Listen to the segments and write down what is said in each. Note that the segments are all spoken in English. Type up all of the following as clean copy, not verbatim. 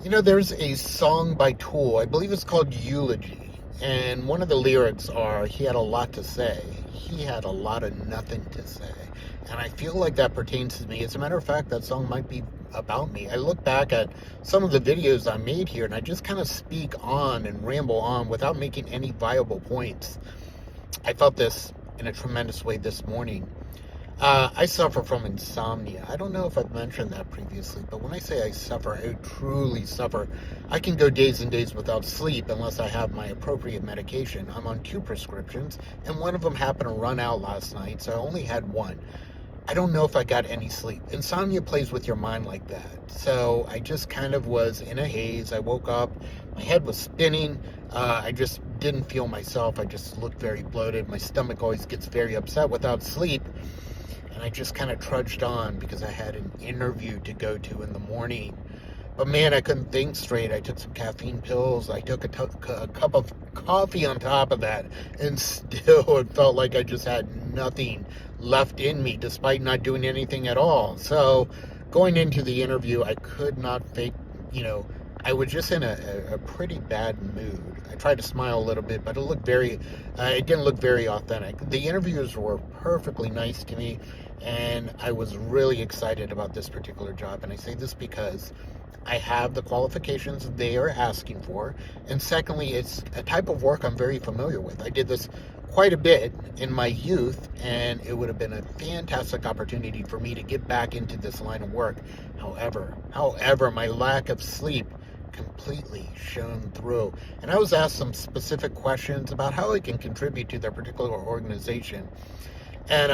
There's a song by Tool. I believe it's called Eulogy. And one of the lyrics are, he had a lot to say. He had a lot of nothing to say. And I feel like that pertains to me. As a matter of fact, that song might be about me. I look back at some of the videos I made here and I just kind of speak on and ramble on without making any viable points. I felt this in a tremendous way this morning. I suffer from insomnia. I don't know if I've mentioned that previously, but when I say I suffer, I truly suffer. I can go days and days without sleep unless I have my appropriate medication. I'm on 2 prescriptions, and one of them happened to run out last night, so I only had one. I don't know if I got any sleep. Insomnia plays with your mind like that. So I just kind of was in a haze. I woke up, my head was spinning. I just didn't feel myself. I just looked very bloated. My stomach always gets very upset without sleep. And I just kind of trudged on because I had an interview to go to in the morning. But man, I couldn't think straight. I took some caffeine pills. I took a cup of coffee on top of that. And still, it felt like I just had nothing left in me despite not doing anything at all. So going into the interview, I could not fake, I was just in a pretty bad mood. I tried to smile a little bit, but it didn't look very authentic. The interviewers were perfectly nice to me, and I was really excited about this particular job. And I say this because I have the qualifications they are asking for, and secondly, it's a type of work I'm very familiar with. I did this quite a bit in my youth, and it would have been a fantastic opportunity for me to get back into this line of work. However, my lack of sleep completely shone through. And I was asked some specific questions about how I can contribute to their particular organization. And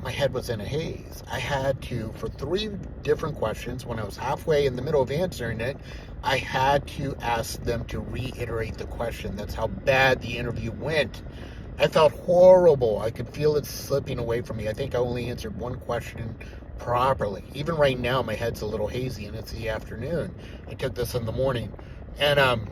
my head was in a haze. I had to, for 3 different questions, when I was halfway in the middle of answering it, I had to ask them to reiterate the question. That's how bad the interview went. I felt horrible. I could feel it slipping away from me. I think I only answered one question properly. Even right now, my head's a little hazy, and it's the afternoon. I took this in the morning, and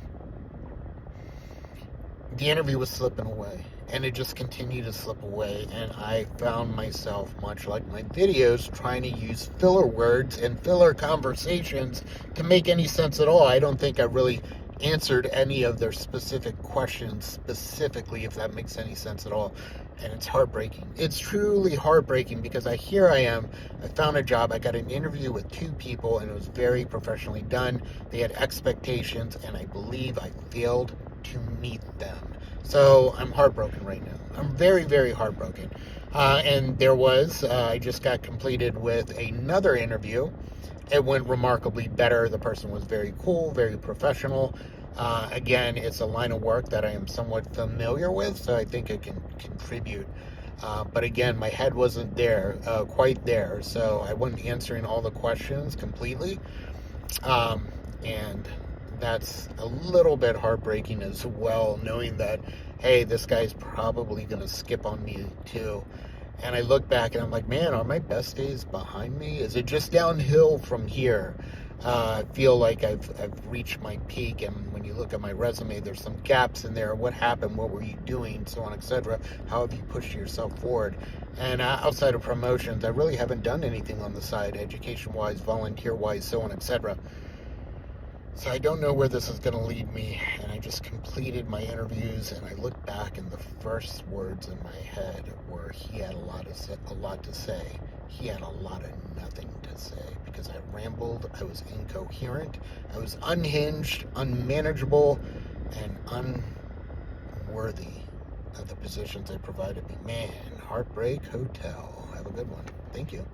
the interview was slipping away, and it just continued to slip away, and I found myself, much like my videos, trying to use filler words and filler conversations to make any sense at all. I don't think I really answered any of their specific questions specifically, if that makes any sense at all. And it's heartbreaking. It's truly heartbreaking because here I am. I found a job. I got an interview with 2 people, and it was very professionally done. They had expectations, and I believe I failed to meet them. So I'm heartbroken right now. I'm very, very heartbroken. And I just got completed with another interview. It went remarkably better. The person was very cool, very professional. Again, it's a line of work that I am somewhat familiar with, so I think it can contribute. But again, my head wasn't quite there, so I wasn't answering all the questions completely. And that's a little bit heartbreaking as well, knowing that, hey, this guy's probably going to skip on me too. And I look back and I'm like, man, are my best days behind me? Is it just downhill from here? I feel like I've reached my peak, and when you look at my resume, there's some gaps in there. What happened? What were you doing? So on, etc. How have you pushed yourself forward? And outside of promotions, I really haven't done anything on the side, education-wise, volunteer-wise, so on, etc. So I don't know where this is going to lead me, and I just completed my interviews, and I look back, and the first words in my head were, he had a lot to say. He had a lot of nothing to say, because I rambled, I was incoherent, I was unhinged, unmanageable, and unworthy of the positions they provided me. Man, Heartbreak Hotel. Have a good one. Thank you.